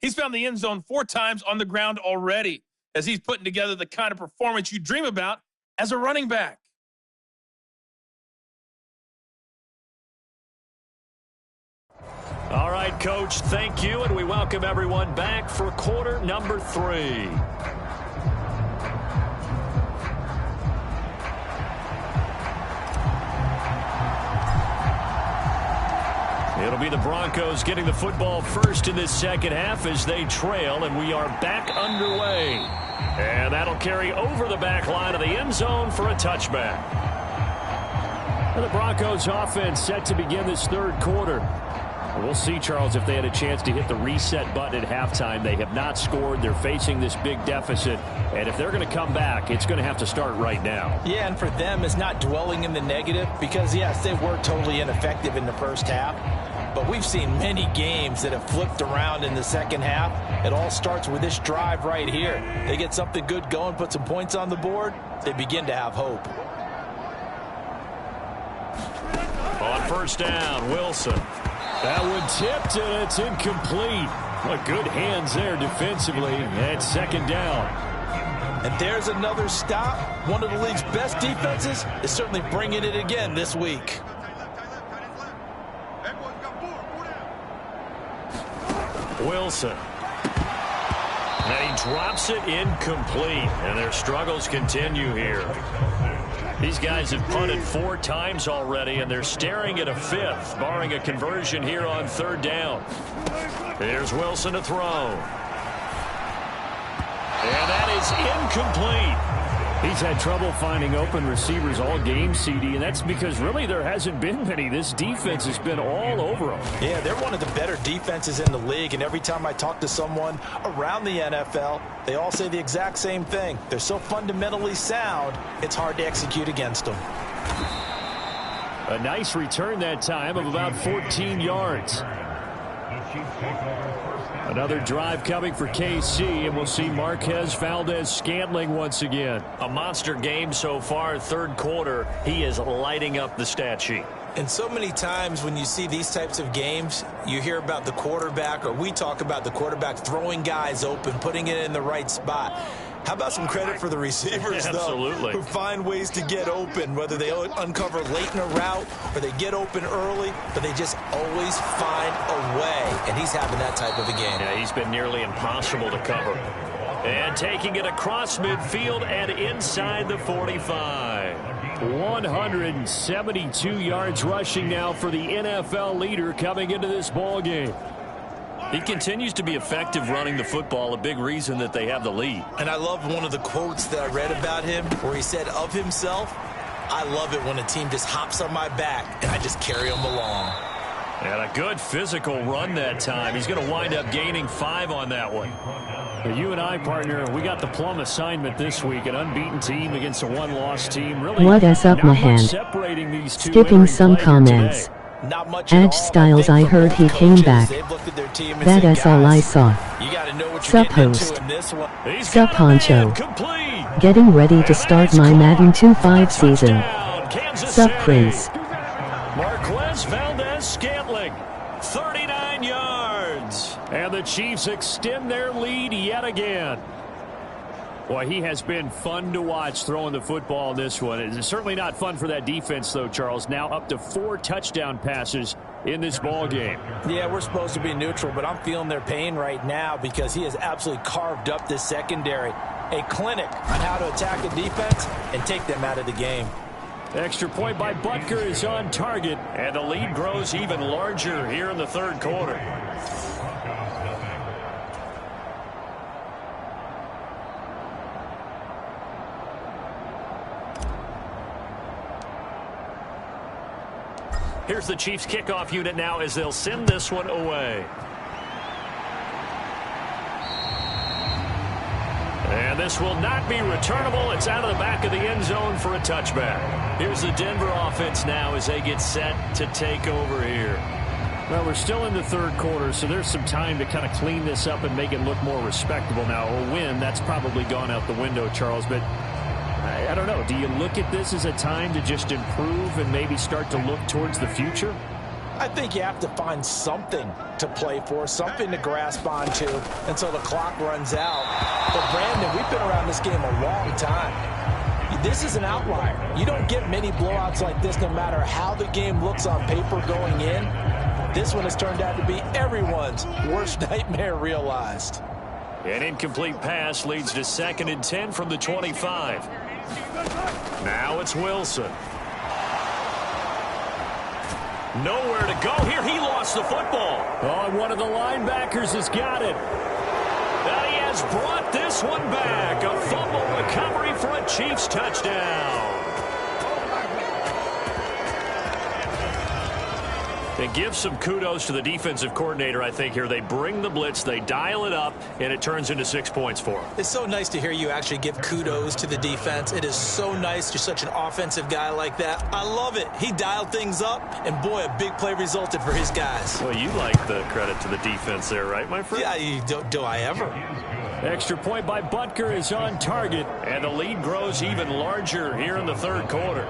He's found the end zone 4 times on the ground already as he's putting together the kind of performance you dream about as a running back. All right, Coach, thank you, and we welcome everyone back for quarter number 3. It'll be the Broncos getting the football first in this second half as they trail, and we are back underway. And that'll carry over the back line of the end zone for a touchback. And the Broncos offense set to begin this third quarter. We'll see, Charles, if they had a chance to hit the reset button at halftime. They have not scored. They're facing this big deficit. And if they're going to come back, it's going to have to start right now. Yeah, and for them, it's not dwelling in the negative because, yes, they were totally ineffective in the first half. But we've seen many games that have flipped around in the second half. It all starts with this drive right here. They get something good going, put some points on the board, they begin to have hope. On first down, Wilson. That one tipped, and it's incomplete. Well, good hands there defensively. And second down. And there's another stop. One of the league's best defenses is certainly bringing it again this week. Wilson. And he drops it incomplete. And their struggles continue here. These guys have punted 4 times already, and they're staring at a 5th, barring a conversion here on third down. Here's Wilson to throw. And that is incomplete. He's had trouble finding open receivers all game, CD, and that's because really there hasn't been many. This defense has been all over them. Yeah, they're one of the better defenses in the league, and every time I talk to someone around the NFL, they all say the exact same thing. They're so fundamentally sound, it's hard to execute against them. A nice return that time of about 14 yards. Another drive coming for KC, and we'll see Marquez Valdez-Scantling once again. A monster game so far, third quarter. He is lighting up the stat sheet. And so many times when you see these types of games, you hear about the quarterback, or we talk about the quarterback throwing guys open, putting it in the right spot. How about some credit for the receivers, Absolutely. though, who find ways to get open, whether they uncover late in a route or they get open early, but they just always find a way. And he's having that type of a game. Yeah, he's been nearly impossible to cover. And taking it across midfield and inside the 45. 172 yards rushing now for the NFL leader coming into this ball game. He continues to be effective running the football, a big reason that they have the lead. And I love one of the quotes that I read about him where he said of himself, "I love it when a team just hops on my back and I just carry them along." And a good physical run that time. He's going to wind up gaining 5 on that one. You and I, partner, we got the plum assignment this week. An unbeaten team against a one-loss team. Really, What is up, mahand? separating these two. Skipping some comments. Not much at all. Edge Styles, I heard he came back. That's all I saw. You got to know what you're Sup getting into host. in this one. He's Sup got a man honcho. complete. Getting ready to start my Madden 2.5 season. Touchdown, Kansas Sup City. Prince. Marquez Valdez-Scantling, 39 yards. And the Chiefs extend their lead yet again. Boy, he has been fun to watch throwing the football in this one. It's certainly not fun for that defense, though, Charles. Now up to 4 touchdown passes in this ball game. Yeah, we're supposed to be neutral, but I'm feeling their pain right now because he has absolutely carved up this secondary. A clinic on how to attack a defense and take them out of the game. Extra point by Butker is on target, and the lead grows even larger here in the third quarter. Here's the Chiefs kickoff unit now as they'll send this one away. And this will not be returnable. It's out of the back of the end zone for a touchback. Here's the Denver offense now as they get set to take over here. Well, we're still in the third quarter, so there's some time to kind of clean this up and make it look more respectable now. A win, that's probably gone out the window, Charles, but I don't know. Do you look at this as a time to just improve and maybe start to look towards the future? I think you have to find something to play for, something to grasp onto until the clock runs out. But, Brandon, we've been around this game a long time. This is an outlier. You don't get many blowouts like this no matter how the game looks on paper going in. This one has turned out to be everyone's worst nightmare realized. An incomplete pass leads to 2nd and 10 from the 25. Now it's Wilson. Nowhere to go here. He lost the football. Oh, and one of the linebackers has got it. And he has brought this one back. A fumble recovery for a Chiefs touchdown. And give some kudos to the defensive coordinator, I think, here. They bring the blitz, they dial it up, and it turns into 6 points for them. It's so nice to hear you actually give kudos to the defense. It is so nice. You're such an offensive guy like that. I love it. He dialed things up, and boy, a big play resulted for his guys. Well, you like the credit to the defense there, right, my friend? Yeah, do I ever? Extra point by Butker is on target, and the lead grows even larger here in the third quarter.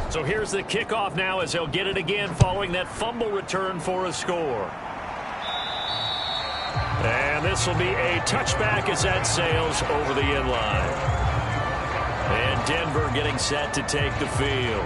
So here's the kickoff now as they'll get it again following that fumble return for a score. And this will be a touchback as that sails over the end line. And Denver getting set to take the field.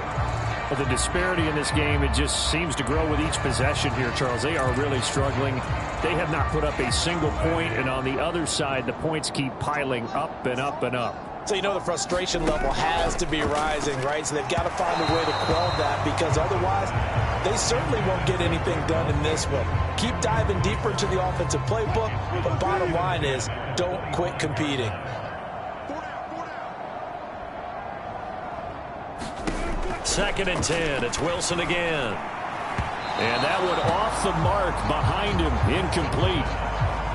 But the disparity in this game, it just seems to grow with each possession here, Charles. They are really struggling. They have not put up a single point, and on the other side, the points keep piling up and up and up. So you know the frustration level has to be rising, right? So they've got to find a way to quell that because otherwise they certainly won't get anything done in this one. Keep diving deeper into the offensive playbook, but bottom line is don't quit competing. Second and 10. It's Wilson again. And that one off the mark behind him. Incomplete.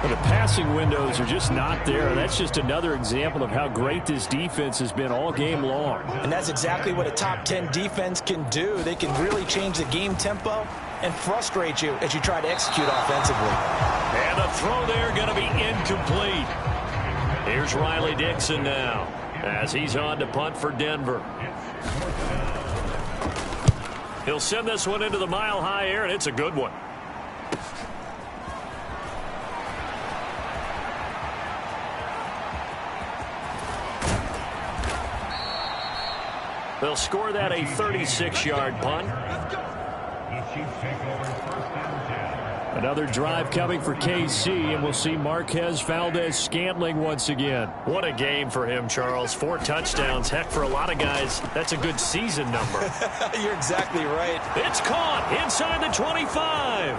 But the passing windows are just not there. That's just another example of how great this defense has been all game long. And that's exactly what a top 10 defense can do. They can really change the game tempo and frustrate you as you try to execute offensively. And the throw there going to be incomplete. Here's Riley Dixon now as he's on to punt for Denver. He'll send this one into the mile-high air, and it's a good one. They'll score that a 36-yard punt. Another drive coming for KC, and we'll see Marquez Valdez-Scantling once again. What a game for him, Charles. 4 touchdowns. Heck, for a lot of guys, that's a good season number. You're exactly right. It's caught inside the 25.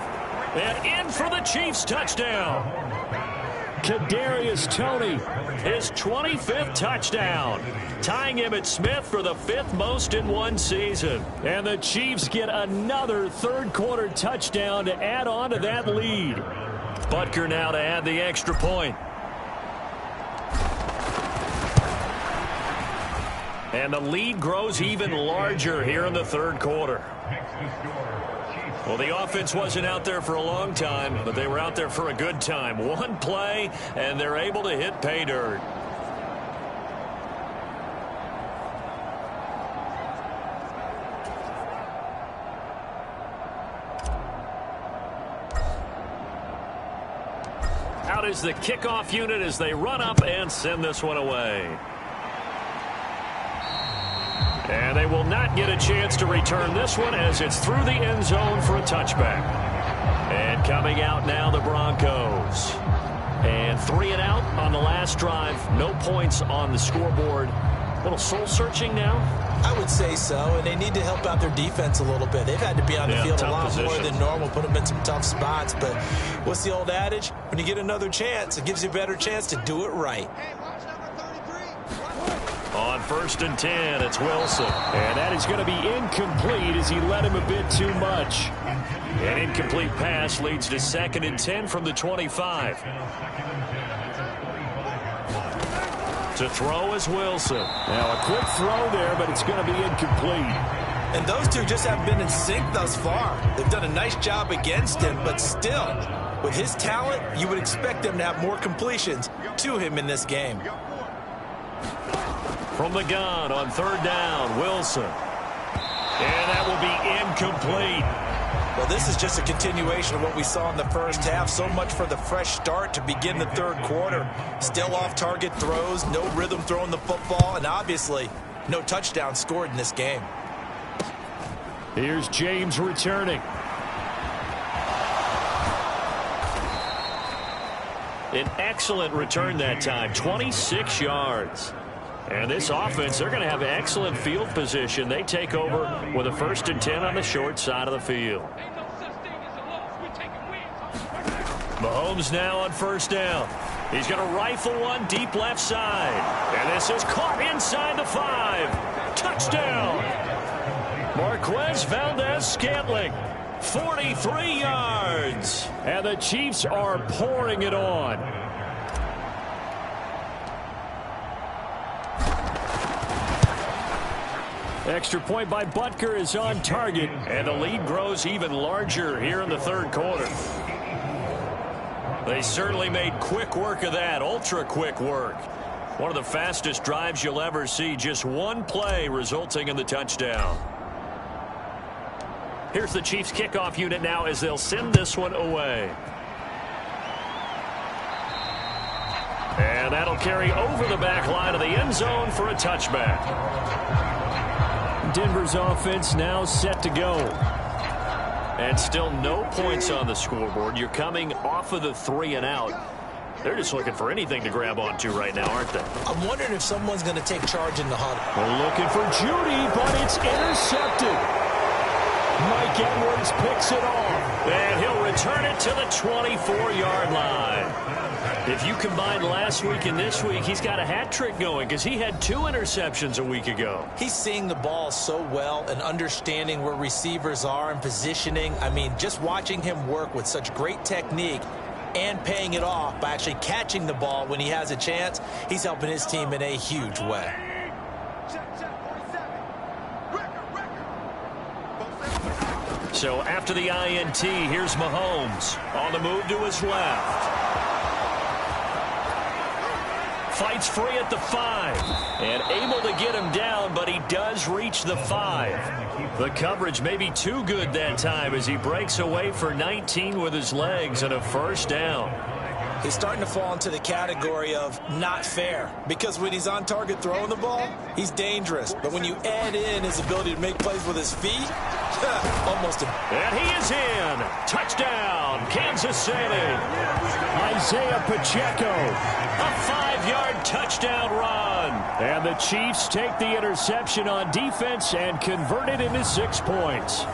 And in for the Chiefs touchdown. Kadarius Toney, his 25th touchdown, tying Emmitt Smith for the 5th most in one season. And the Chiefs get another third-quarter touchdown to add on to that lead. Butker now to add the extra point. And the lead grows even larger here in the third quarter. Well, the offense wasn't out there for a long time, but they were out there for a good time. One play, and they're able to hit pay dirt. Out is the kickoff unit as they run up and send this one away. And they will not get a chance to return this one as it's through the end zone for a touchback. And coming out now, the Broncos. And 3 and out on the last drive. No points on the scoreboard. A little soul-searching now? I would say so, and they need to help out their defense a little bit. They've had to be on the field a lot more than normal, put them in some tough spots. But what's the old adage? When you get another chance, it gives you a better chance to do it right. On 1st and 10, it's Wilson. And that is going to be incomplete as he led him a bit too much. An incomplete pass leads to 2nd and 10 from the 25. To throw is Wilson. Now a quick throw there, but it's going to be incomplete. And those two just haven't been in sync thus far. They've done a nice job against him, but still, with his talent, you would expect them to have more completions to him in this game. From the gun on 3rd down, Wilson. And that will be incomplete. Well, this is just a continuation of what we saw in the first half. So much for the fresh start to begin the third quarter. Still off-target throws, no rhythm throwing the football, and obviously no touchdown scored in this game. Here's James returning. An excellent return that time, 26 yards. And this offense, they're going to have excellent field position. They take over with a 1st and 10 on the short side of the field. Mahomes now on 1st down. He's going to rifle one deep left side. And this is caught inside the 5. Touchdown. Marquez Valdez-Scantling, 43 yards. And the Chiefs are pouring it on. Extra point by Butker is on target, and the lead grows even larger here in the third quarter. They certainly made quick work of that, ultra-quick work. One of the fastest drives you'll ever see, just one play resulting in the touchdown. Here's the Chiefs kickoff unit now as they'll send this one away. And that'll carry over the back line of the end zone for a touchback. Denver's offense now set to go. And still no points on the scoreboard. You're coming off of the 3 and out. They're just looking for anything to grab onto right now, aren't they? I'm wondering if someone's going to take charge in the huddle. We're looking for Judy, but it's intercepted. Mike Edwards picks it off. And he'll return it to the 24-yard line. If you combine last week and this week, he's got a hat trick going because he had 2 interceptions a week ago. He's seeing the ball so well and understanding where receivers are and positioning. I mean, just watching him work with such great technique, and paying it off by actually catching the ball when he has a chance. He's helping his team in a huge way. So after the INT, here's Mahomes on the move to his left. Fights free at the 5 and able to get him down, but he does reach the 5. The coverage may be too good that time as he breaks away for 19 with his legs and a first down. He's starting to fall into the category of not fair, because when he's on target throwing the ball, he's dangerous. But when you add in his ability to make plays with his feet, almost. And he is in. Touchdown, Kansas City. Isaiah Pacheco, a 5-yard touchdown run. And the Chiefs take the interception on defense and convert it into 6 points.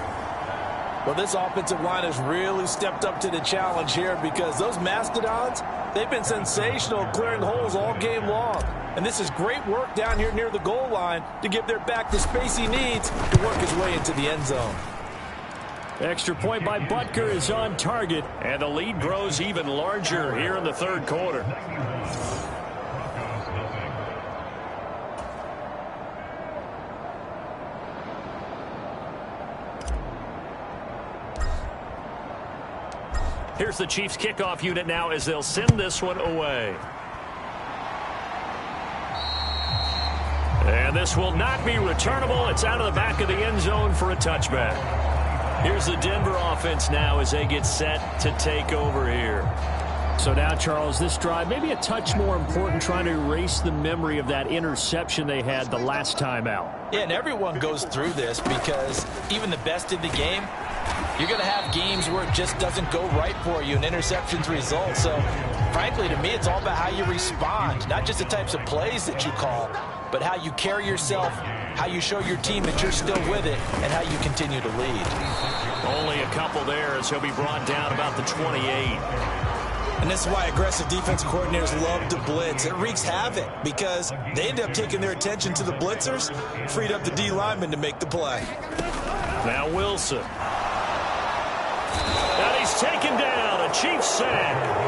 Well, this offensive line has really stepped up to the challenge here, because those Mastodons, they've been sensational clearing holes all game long. And this is great work down here near the goal line to give their back the space he needs to work his way into the end zone. Extra point by Butker is on target, and the lead grows even larger here in the third quarter. Here's the Chiefs kickoff unit now as they'll send this one away. And this will not be returnable. It's out of the back of the end zone for a touchback. Here's the Denver offense now as they get set to take over here. So now, Charles, this drive maybe a touch more important, trying to erase the memory of that interception they had the last time out. Yeah, and everyone goes through this, because even the best in the game, you're going to have games where it just doesn't go right for you and interceptions result. So, frankly, to me, it's all about how you respond, not just the types of plays that you call, but how you carry yourself, how you show your team that you're still with it, and how you continue to lead. Only a couple there as he'll be brought down about the 28. And this is why aggressive defensive coordinators love to blitz. It wreaks havoc, because they end up taking their attention to the blitzers, freed up the D lineman to make the play. Now Wilson. And he's taken down, a Chiefs sack.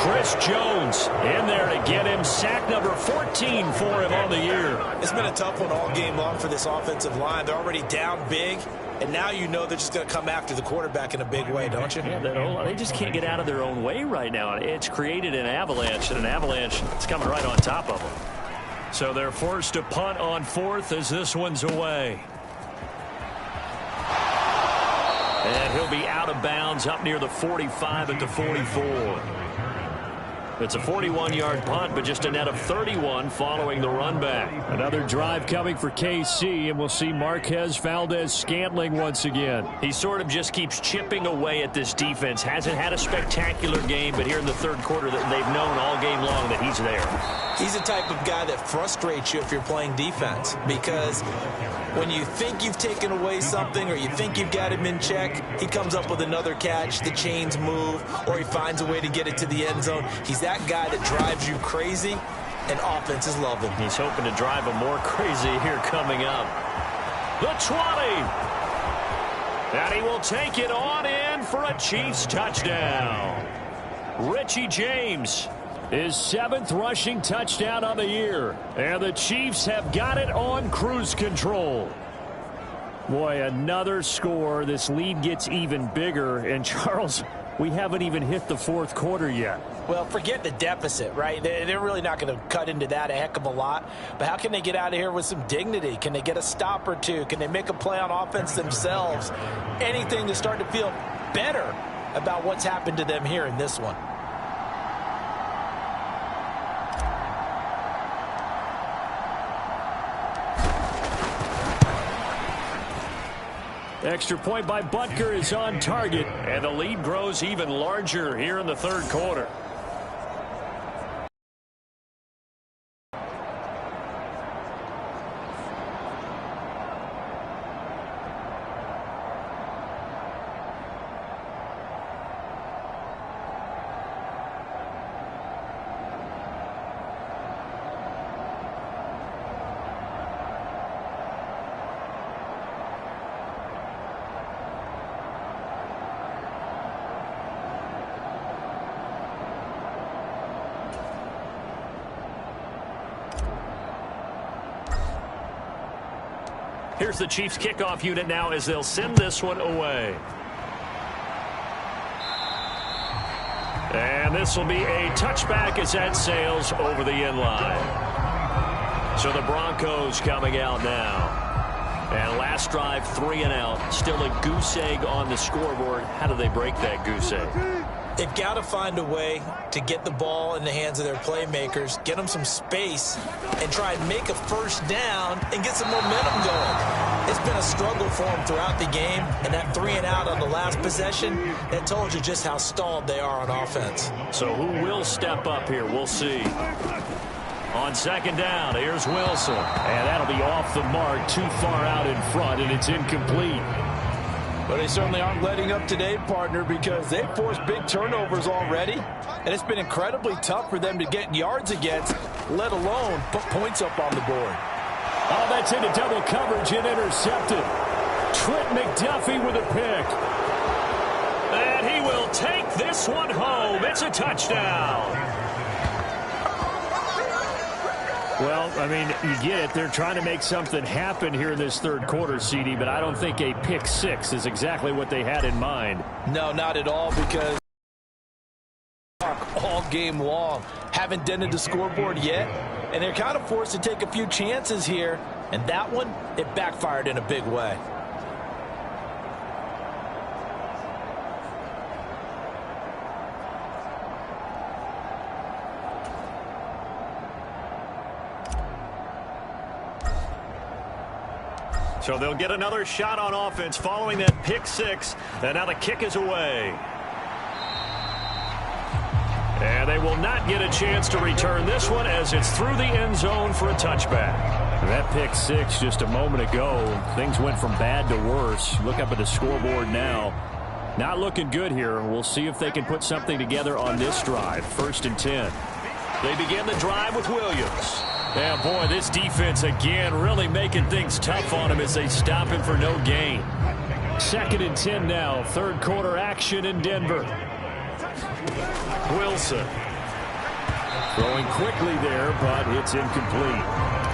Chris Jones in there to get him sack number 14 for him on the year. It's been a tough one all game long for this offensive line. They're already down big, and now you know they're just going to come after the quarterback in a big way, don't you? Yeah, they just can't get out of their own way right now. It's created an avalanche, and an avalanche is coming right on top of them. So they're forced to punt on 4th as this one's away. And he'll be out of bounds up near the 45 at the 44. It's a 41-yard punt, but just a net of 31 following the run back. Another drive coming for KC, and we'll see Marquez Valdez-Scantling once again. He sort of just keeps chipping away at this defense. Hasn't had a spectacular game, but here in the third quarter, they've known all game long that he's there. He's the type of guy that frustrates you if you're playing defense, because when you think you've taken away something or you think you've got him in check, he comes up with another catch, the chains move, or he finds a way to get it to the end zone. He's that guy that drives you crazy, and offenses love him. He's hoping to drive him more crazy here coming up. The 20. And he will take it on in for a Chiefs touchdown. Richie James, his 7th rushing touchdown on the year. And the Chiefs have got it on cruise control. Boy, another score. This lead gets even bigger. And, Charles, we haven't even hit the 4th quarter yet. Well, forget the deficit, right? They're really not going to cut into that a heck of a lot. But how can they get out of here with some dignity? Can they get a stop or two? Can they make a play on offense themselves? Anything to start to feel better about what's happened to them here in this one. Extra point by Butker is on target, and the lead grows even larger here in the third quarter. Here's the Chiefs kickoff unit now as they'll send this one away. And this will be a touchback as that sails over the end line. So the Broncos coming out now. And last drive, 3 and out. Still a goose egg on the scoreboard. How do they break that goose egg? They've got to find a way to get the ball in the hands of their playmakers, get them some space, and try and make a first down and get some momentum going. It's been a struggle for them throughout the game, and that 3 and out on the last possession, that told you just how stalled they are on offense. So who will step up here? We'll see. On second down, here's Wilson. And that'll be off the mark, too far out in front, and it's incomplete. But they certainly aren't letting up today, partner, because they've forced big turnovers already. And it's been incredibly tough for them to get yards against, let alone put points up on the board. Oh, that's into double coverage and intercepted. Trent McDuffie with a pick. And he will take this one home. It's a touchdown. Well, I mean, you get it. They're trying to make something happen here in this third quarter, CD, but I don't think a pick six is exactly what they had in mind. No, not at all, because all game long. Haven't dented the scoreboard yet, and they're kind of forced to take a few chances here, and that one, it backfired in a big way. So they'll get another shot on offense following that pick six. And now the kick is away. And they will not get a chance to return this one as it's through the end zone for a touchback. That pick six just a moment ago, things went from bad to worse. Look up at the scoreboard now. Not looking good here. We'll see if they can put something together on this drive. 1st and 10. They begin the drive with Williams. Yeah, boy, this defense again really making things tough on him as they stop him for no gain. 2nd and 10 now. Third quarter action in Denver. Wilson. Throwing quickly there, but it's incomplete.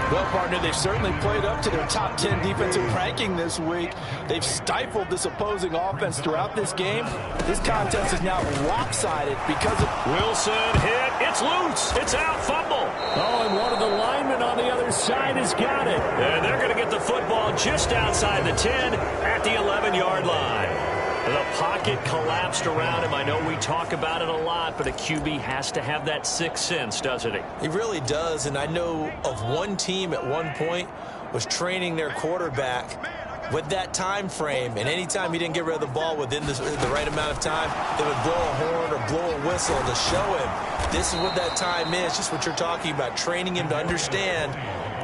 Well, partner, they've certainly played up to their top 10 defensive ranking this week. They've stifled this opposing offense throughout this game. This contest is now lopsided because of Wilson hit. It's loose. It's out. Fumble. Oh, and one of the linemen on the other side has got it. And they're going to get the football just outside the 10 at the 11-yard line. The pocket collapsed around him. I know we talk about it a lot, but a QB has to have that sixth sense, doesn't he? He really does, and I know of one team at one point was training their quarterback with that time frame, and anytime he didn't get rid of the ball within the right amount of time, they would blow a horn or blow a whistle to show him this is what that time is, just what you're talking about, training him to understand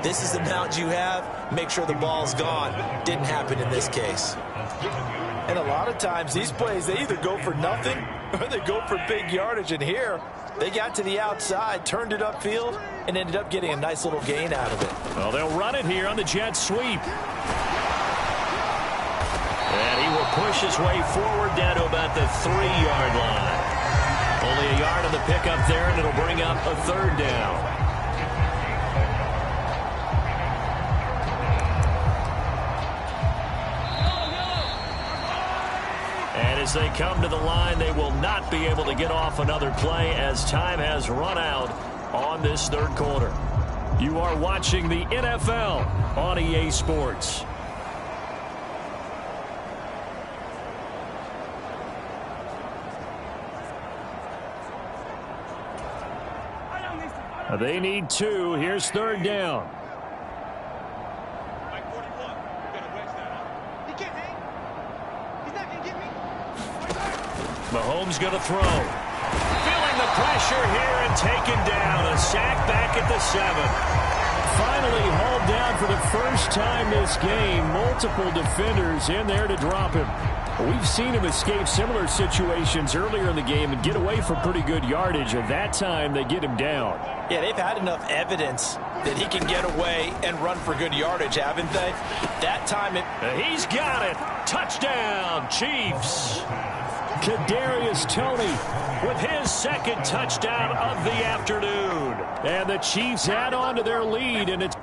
this is the amount you have, make sure the ball's gone. Didn't happen in this case. And a lot of times, these plays, they either go for nothing or they go for big yardage. And here, they got to the outside, turned it upfield, and ended up getting a nice little gain out of it. Well, they'll run it here on the jet sweep. And he will push his way forward down to about the 3-yard line. Only a yard on the pickup there, and it'll bring up a 3rd down. And as they come to the line, they will not be able to get off another play as time has run out on this third quarter. You are watching the NFL on EA Sports. They need 2. Here's 3rd down. Mahomes going to throw. Feeling the pressure here and taken down. A sack back at the 7. Finally hauled down for the first time this game. Multiple defenders in there to drop him. We've seen him escape similar situations earlier in the game and get away from pretty good yardage. And that time they get him down. Yeah, they've had enough evidence that he can get away and run for good yardage, haven't they? That time he's got it. Touchdown, Chiefs. Darius Toney with his 2nd touchdown of the afternoon. And the Chiefs add on to their lead, and it's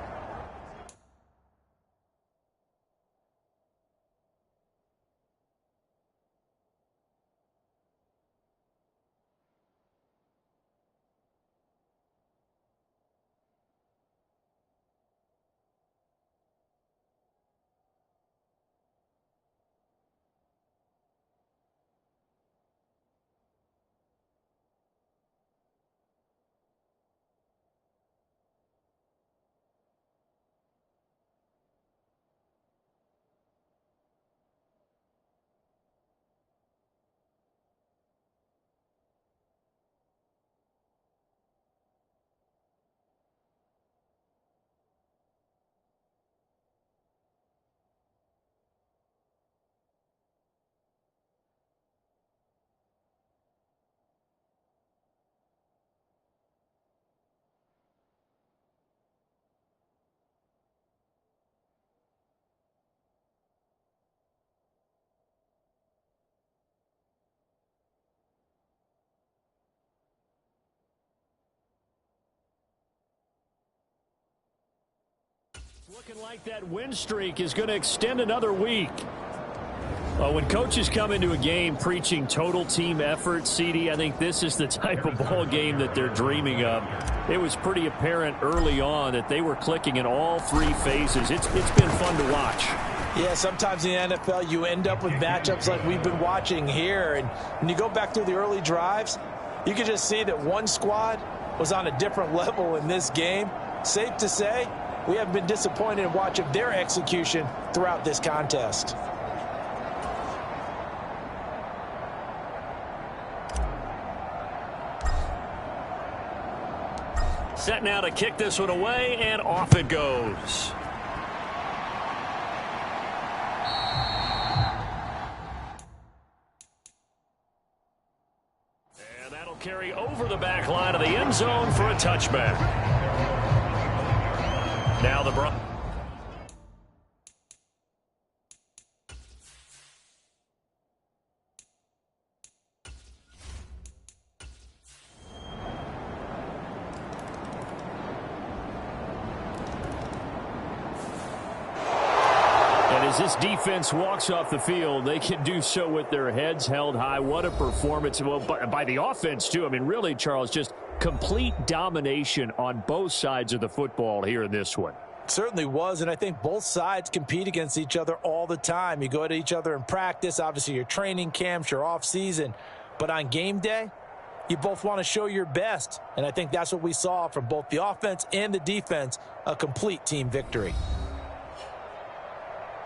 Looking like that win streak is going to extend another week. Well, when coaches come into a game preaching total team effort, CD, I think this is the type of ball game that they're dreaming of. It was pretty apparent early on that they were clicking in all three phases. It's been fun to watch. Yeah, sometimes in the NFL you end up with matchups like we've been watching here. And when you go back through the early drives, you can just see that one squad was on a different level in this game. Safe to say, we have been disappointed in watching their execution throughout this contest. Set now to kick this one away, and off it goes. And that'll carry over the back line of the end zone for a touchback. Now the Broncos. As this defense walks off the field, they can do so with their heads held high. What a performance. Well, by the offense, too. I mean, really, Charles, just complete domination on both sides of the football here in this one. Certainly was, and I think both sides compete against each other all the time. You go at each other in practice, obviously your training camps, your off-season. But on game day, you both want to show your best. And I think that's what we saw from both the offense and the defense, a complete team victory.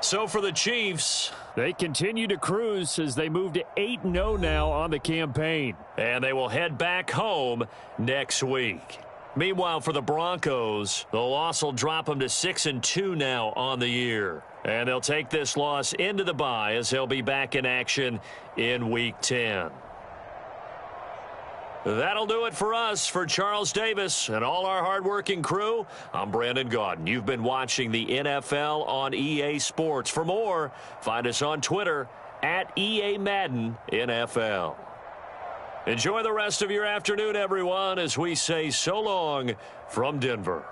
So for the Chiefs, they continue to cruise as they move to 8-0 now on the campaign. And they will head back home next week. Meanwhile, for the Broncos, the loss will drop them to 6-2 now on the year. And they'll take this loss into the bye as they'll be back in action in Week 10. That'll do it for us. For Charles Davis and all our hardworking crew, I'm Brandon Gaudin. You've been watching the NFL on EA Sports. For more, find us on Twitter at EA Madden NFL. Enjoy the rest of your afternoon, everyone, as we say so long from Denver.